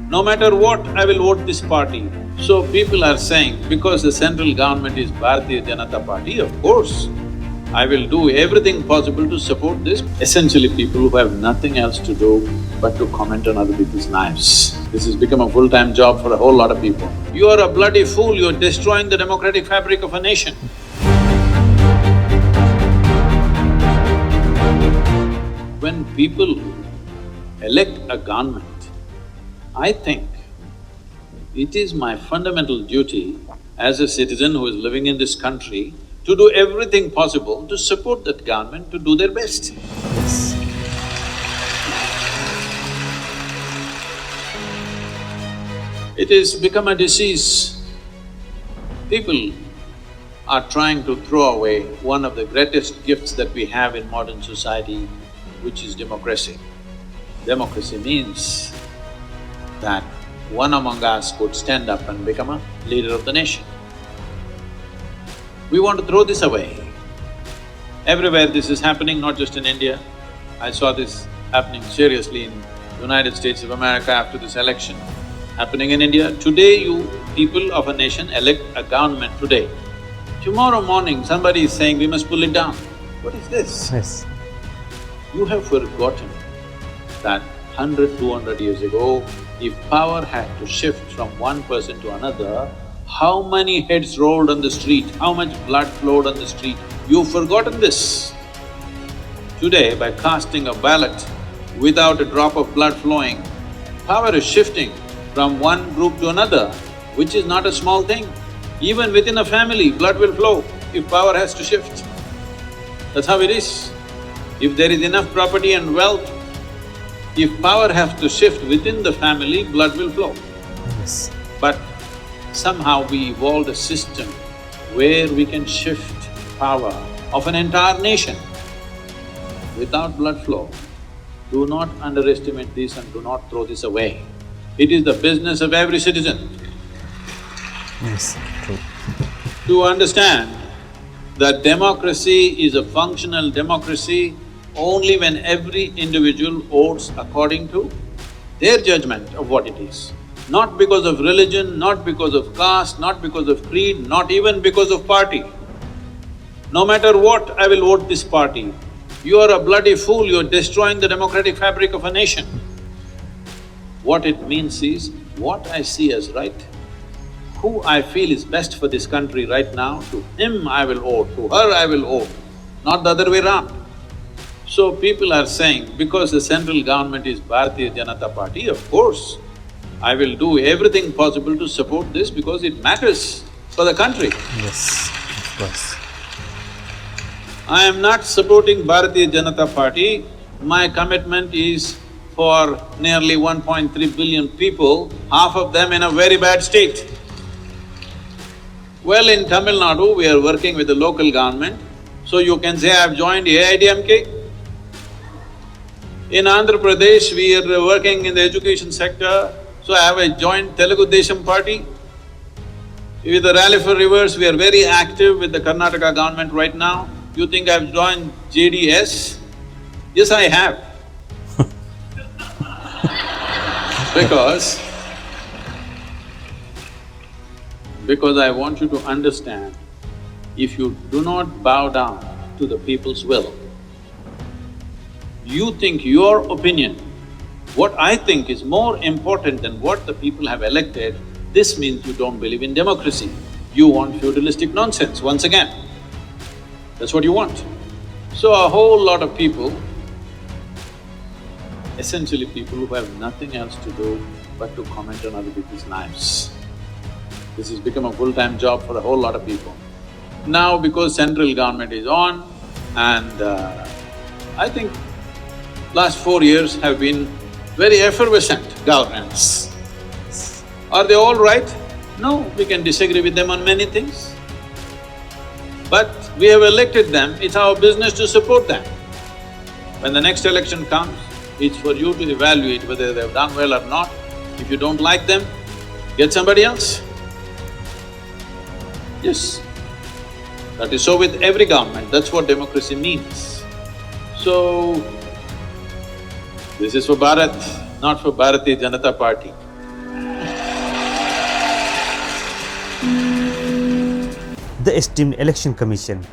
No matter what, I will vote this party. So people are saying, because the central government is Bharatiya Janata Party, of course, I will do everything possible to support this. Essentially, people who have nothing else to do but to comment on other people's lives. This has become a full-time job for a whole lot of people. You are a bloody fool, you are destroying the democratic fabric of a nation. When people elect a government, I think it is my fundamental duty as a citizen who is living in this country to do everything possible to support that government to do their best. Yes. It has become a disease. People are trying to throw away one of the greatest gifts that we have in modern society, which is democracy. Democracy means that one among us could stand up and become a leader of the nation. We want to throw this away. Everywhere this is happening, not just in India. I saw this happening seriously in United States of America after this election. Happening in India, today you people of a nation elect a government today. Tomorrow morning somebody is saying we must pull it down. What is this? Yes. You have forgotten that 100, 200 years ago, if power had to shift from one person to another, how many heads rolled on the street, how much blood flowed on the street, you've forgotten this. Today, by casting a ballot without a drop of blood flowing, power is shifting from one group to another, which is not a small thing. Even within a family, blood will flow if power has to shift. That's how it is. If there is enough property and wealth, if power has to shift within the family, blood will flow. Yes. But somehow we evolved a system where we can shift power of an entire nation without blood flow. Do not underestimate this and do not throw this away. It is the business of every citizen Yes, true. to understand that democracy is a functional democracy only when every individual votes according to their judgment of what it is. Not because of religion, not because of caste, not because of creed, not even because of party. No matter what, I will vote this party. You are a bloody fool, you are destroying the democratic fabric of a nation. What it means is, what I see as right, who I feel is best for this country right now, to him I will vote, to her I will vote, not the other way around. So people are saying, because the central government is Bharatiya Janata Party, of course, I will do everything possible to support this because it matters for the country. Yes, of course. I am not supporting Bharatiya Janata Party. My commitment is for nearly 1.3 billion people, half of them in a very bad state. Well, in Tamil Nadu, we are working with the local government, so you can say I've joined AIDMK. In Andhra Pradesh, we are working in the education sector, so I have joined Telugu Desam Party. With the Rally for Rivers, we are very active with the Karnataka government right now. You think I've joined JDS? Yes, I have. Because I want you to understand, if you do not bow down to the people's will, you think your opinion, what I think is more important than what the people have elected, this means you don't believe in democracy. You want feudalistic nonsense once again. That's what you want. So a whole lot of people, essentially people who have nothing else to do but to comment on other people's lives. This has become a full-time job for a whole lot of people. Now because central government is on and I think last 4 years have been very effervescent governance. Are they all right? No, we can disagree with them on many things. But we have elected them, it's our business to support them. When the next election comes, it's for you to evaluate whether they've done well or not. If you don't like them, get somebody else. Yes, that is so with every government, that's what democracy means. So, this is for Bharat, not for Bharatiya Janata Party. The esteemed Election Commission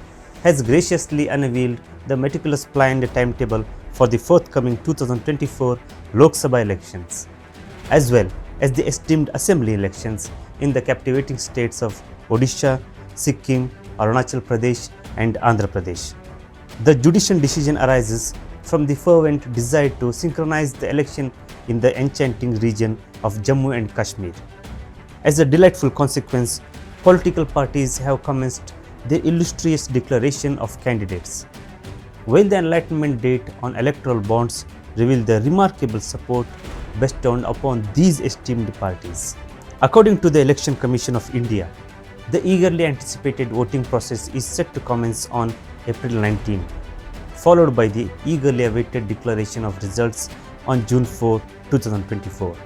has graciously unveiled the meticulously planned timetable for the forthcoming 2024 Lok Sabha elections, as well as the esteemed assembly elections in the captivating states of Odisha, Sikkim, Arunachal Pradesh and Andhra Pradesh. The judicious decision arises from the fervent desire to synchronize the election in the enchanting region of Jammu and Kashmir. As a delightful consequence, political parties have commenced their illustrious declaration of candidates, while the enlightenment date on electoral bonds reveal the remarkable support bestowed upon these esteemed parties. According to the Election Commission of India, the eagerly anticipated voting process is set to commence on April 19, followed by the eagerly awaited declaration of results on June 4, 2024.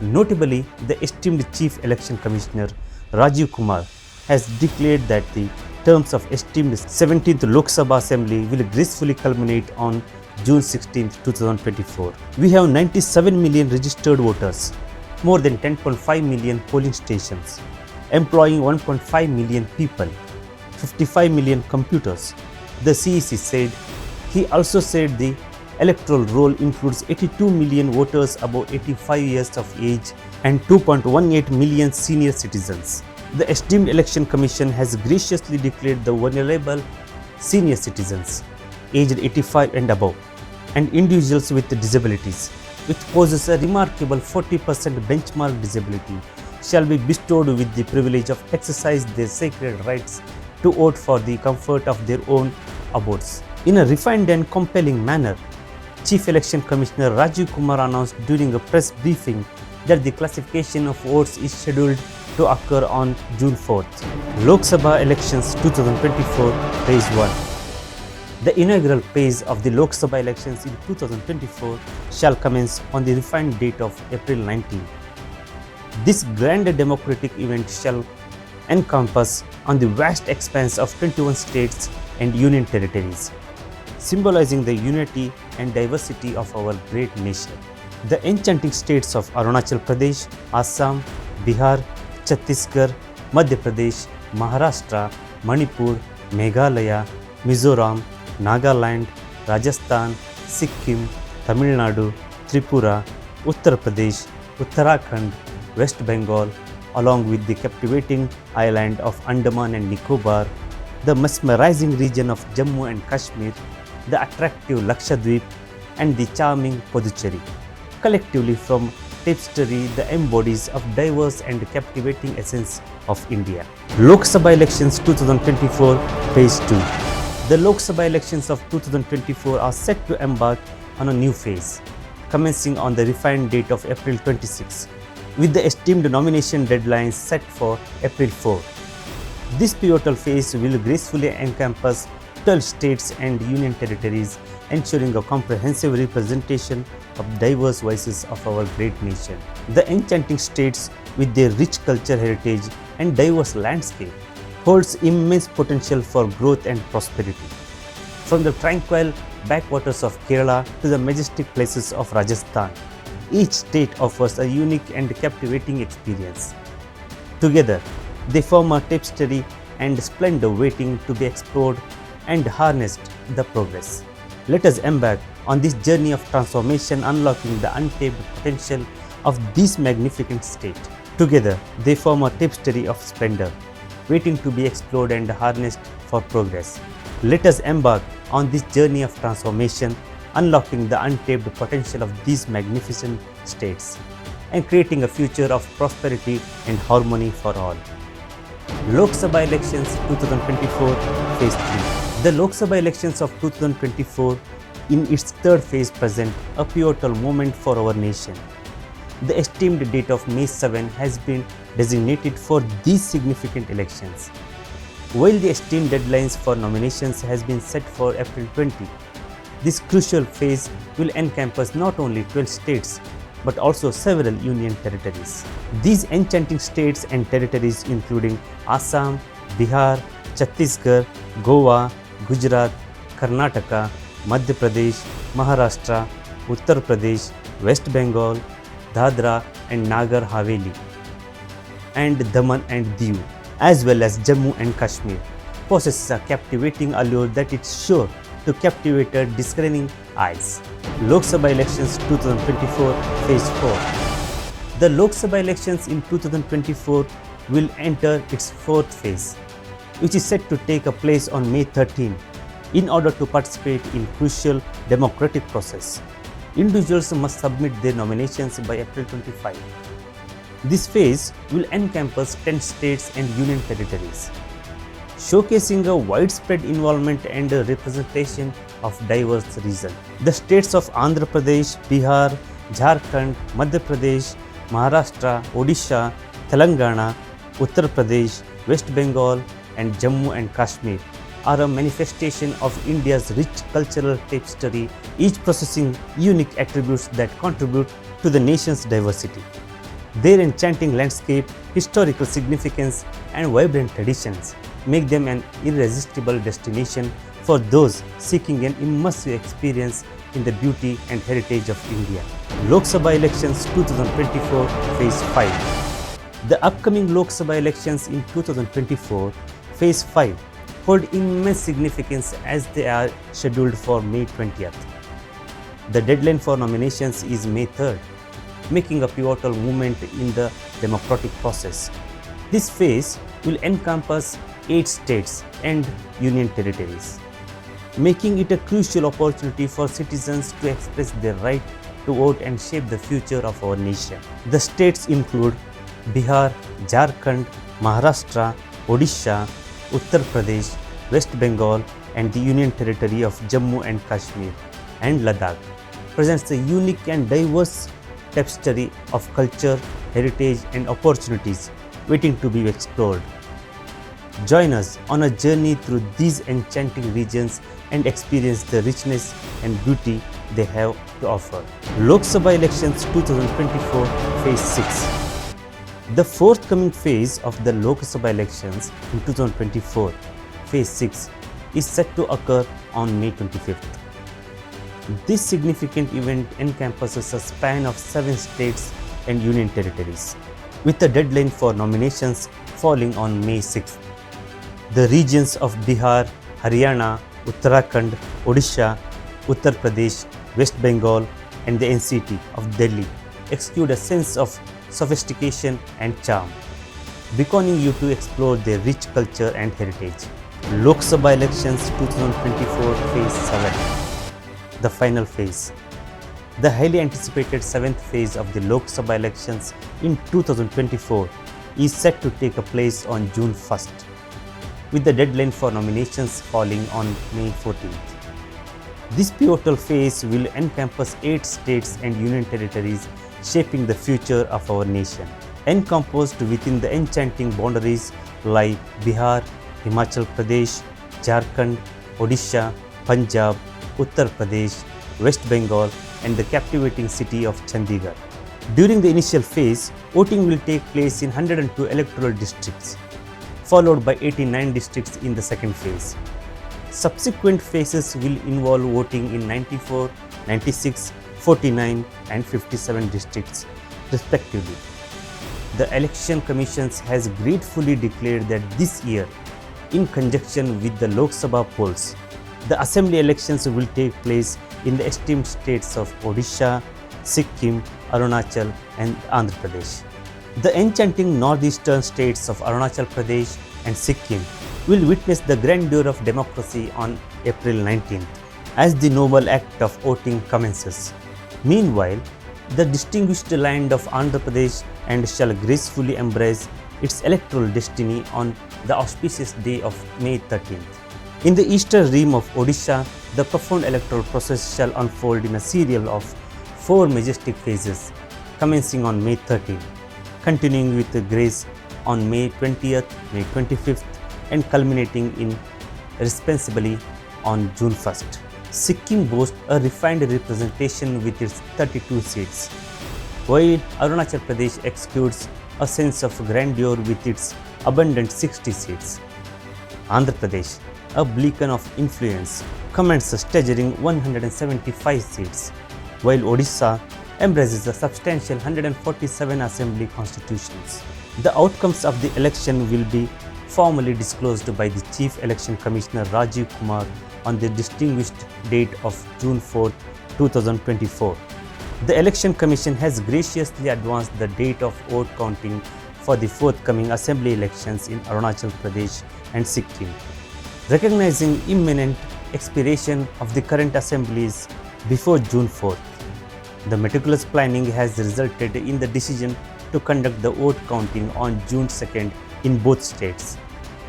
Notably, the esteemed Chief Election Commissioner Rajiv Kumar has declared that the terms of esteemed 17th Lok Sabha Assembly will gracefully culminate on June 16, 2024. We have 97 million registered voters, more than 10.5 million polling stations, employing 1.5 million people, 55 million computers, the CEC said. He also said the electoral roll includes 82 million voters above 85 years of age and 2.18 million senior citizens. The esteemed Election Commission has graciously declared the vulnerable senior citizens, aged 85 and above, and individuals with disabilities, which poses a remarkable 40% benchmark disability, shall be bestowed with the privilege of exercise their sacred rights to vote for the comfort of their own abodes. In a refined and compelling manner, Chief Election Commissioner Rajiv Kumar announced during a press briefing that the classification of votes is scheduled to occur on June 4th. Lok Sabha Elections 2024 Phase 1. The inaugural phase of the Lok Sabha elections in 2024 shall commence on the refined date of April 19. This grand democratic event shall encompass on the vast expanse of 21 states and union territories, symbolizing the unity and diversity of our great nation. The enchanting states of Arunachal Pradesh, Assam, Bihar, Chhattisgarh, Madhya Pradesh, Maharashtra, Manipur, Meghalaya, Mizoram, Nagaland, Rajasthan, Sikkim, Tamil Nadu, Tripura, Uttar Pradesh, Uttarakhand, West Bengal, along with the captivating island of Andaman and Nicobar, the mesmerizing region of Jammu and Kashmir, the attractive Lakshadweep, and the charming Puducherry. Collectively from tapestry that embodies of diverse and captivating essence of India. Lok Sabha Elections 2024 Phase 2. The Lok Sabha elections of 2024 are set to embark on a new phase, commencing on the refined date of April 26, with the esteemed nomination deadlines set for April 4. This pivotal phase will gracefully encompass 12 states and union territories, ensuring a comprehensive representation of diverse voices of our great nation. The enchanting states, with their rich culture heritage and diverse landscape, holds immense potential for growth and prosperity. From the tranquil backwaters of Kerala to the majestic places of Rajasthan, each state offers a unique and captivating experience. Together, they form a tapestry and splendor waiting to be explored and harnessed the progress. Let us embark on this journey of transformation, unlocking the untapped potential of this magnificent state. Together, they form a tapestry of splendor, waiting to be explored and harnessed for progress. Let us embark on this journey of transformation, unlocking the untapped potential of these magnificent states, and creating a future of prosperity and harmony for all. Lok Sabha Elections 2024 Phase 3. The Lok Sabha elections of 2024 in its third phase present a pivotal moment for our nation. The esteemed date of May 7 has been designated for these significant elections, while the esteemed deadlines for nominations has been set for April 20. This crucial phase will encompass not only 12 states but also several union territories. These enchanting states and territories including Assam, Bihar, Chhattisgarh, Goa, Gujarat, Karnataka, Madhya Pradesh, Maharashtra, Uttar Pradesh, West Bengal, Dadra and Nagar Haveli, and Daman and Diu as well as Jammu and Kashmir, possesses a captivating allure that is sure to captivate discerning eyes. Lok Sabha elections 2024 Phase 4. The Lok Sabha elections in 2024 will enter its fourth phase, which is set to take place on May 13. In order to participate in crucial democratic process, individuals must submit their nominations by April 25. This phase will encompass 10 states and union territories, showcasing a widespread involvement and representation of diverse regions. The states of Andhra Pradesh, Bihar, Jharkhand, Madhya Pradesh, Maharashtra, Odisha, Telangana, Uttar Pradesh, West Bengal, and Jammu and Kashmir are a manifestation of India's rich cultural tapestry, each possessing unique attributes that contribute to the nation's diversity. Their enchanting landscape, historical significance, and vibrant traditions make them an irresistible destination for those seeking an immersive experience in the beauty and heritage of India. Lok Sabha elections 2024 Phase 5. The upcoming Lok Sabha elections in 2024 Phase 5 hold immense significance as they are scheduled for May 20th. The deadline for nominations is May 3rd, making a pivotal moment in the democratic process. This phase will encompass 8 states and union territories, making it a crucial opportunity for citizens to express their right to vote and shape the future of our nation. The states include Bihar, Jharkhand, Maharashtra, Odisha, Uttar Pradesh, West Bengal, and the Union Territory of Jammu and Kashmir and Ladakh presents a unique and diverse tapestry of culture, heritage, and opportunities waiting to be explored. Join us on a journey through these enchanting regions and experience the richness and beauty they have to offer. Lok Sabha elections 2024 Phase 6. The forthcoming phase of the Lok Sabha elections in 2024 Phase 6 is set to occur on May 25th. This significant event encompasses a span of 7 states and union territories, with a deadline for nominations falling on May 6th. The regions of Bihar, Haryana, Uttarakhand, Odisha, Uttar Pradesh, West Bengal, and the NCT of Delhi exude a sense of sophistication and charm, beckoning you to explore their rich culture and heritage. Lok Sabha elections 2024 Phase 7. The final phase. The highly anticipated 7th phase of the Lok Sabha elections in 2024 is set to take place on June 1st, with the deadline for nominations falling on May 14th. This pivotal phase will encompass 8 states and union territories shaping the future of our nation. Encompassed within the enchanting boundaries lie Bihar, Himachal Pradesh, Jharkhand, Odisha, Punjab, Uttar Pradesh, West Bengal, and the captivating city of Chandigarh. During the initial phase, voting will take place in 102 electoral districts, followed by 89 districts in the second phase. Subsequent phases will involve voting in 94, 96, 49, and 57 districts, respectively. The Election Commission has gratefully declared that this year, in conjunction with the Lok Sabha polls, the assembly elections will take place in the esteemed states of Odisha, Sikkim, Arunachal, and Andhra Pradesh. The enchanting northeastern states of Arunachal Pradesh and Sikkim will witness the grandeur of democracy on April 19th as the noble act of voting commences. Meanwhile, the distinguished land of Andhra Pradesh and shall gracefully embrace its electoral destiny on the auspicious day of May 13th. In the eastern rim of Odisha, the profound electoral process shall unfold in a series of 4 majestic phases, commencing on May 13th, continuing with grace on May 20th, May 25th, and culminating in responsibly on June 1st. Sikkim boasts a refined representation with its 32 seats, while Arunachal Pradesh exudes a sense of grandeur with its abundant 60 seats. Andhra Pradesh, a beacon of influence, commands a staggering 175 seats, while Odisha embraces a substantial 147 assembly constitutions. The outcomes of the election will be formally disclosed by the Chief Election Commissioner Rajiv Kumar on the distinguished date of June 4, 2024. The Election Commission has graciously advanced the date of vote counting for the forthcoming assembly elections in Arunachal Pradesh and Sikkim, recognizing imminent expiration of the current assemblies before June 4th. The meticulous planning has resulted in the decision to conduct the vote counting on June 2nd in both states,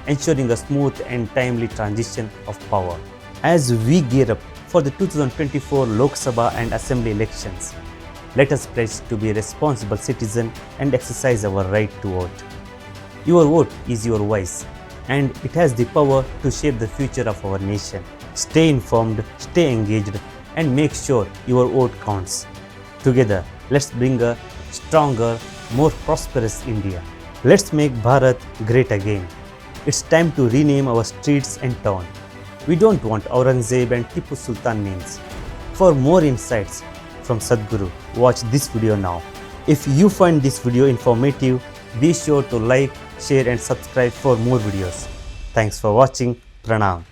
ensuring a smooth and timely transition of power. As we gear up for the 2024 Lok Sabha and Assembly elections, let us pledge to be a responsible citizen and exercise our right to vote. Your vote is your voice, and it has the power to shape the future of our nation. Stay informed, stay engaged, and make sure your vote counts. Together, let's bring a stronger, more prosperous India. Let's make Bharat great again. It's time to rename our streets and town. We don't want Aurangzeb and Tipu Sultan names. For more insights from Sadhguru, watch this video now. If you find this video informative, be sure to like, share and subscribe for more videos. Thanks for watching. Pranam.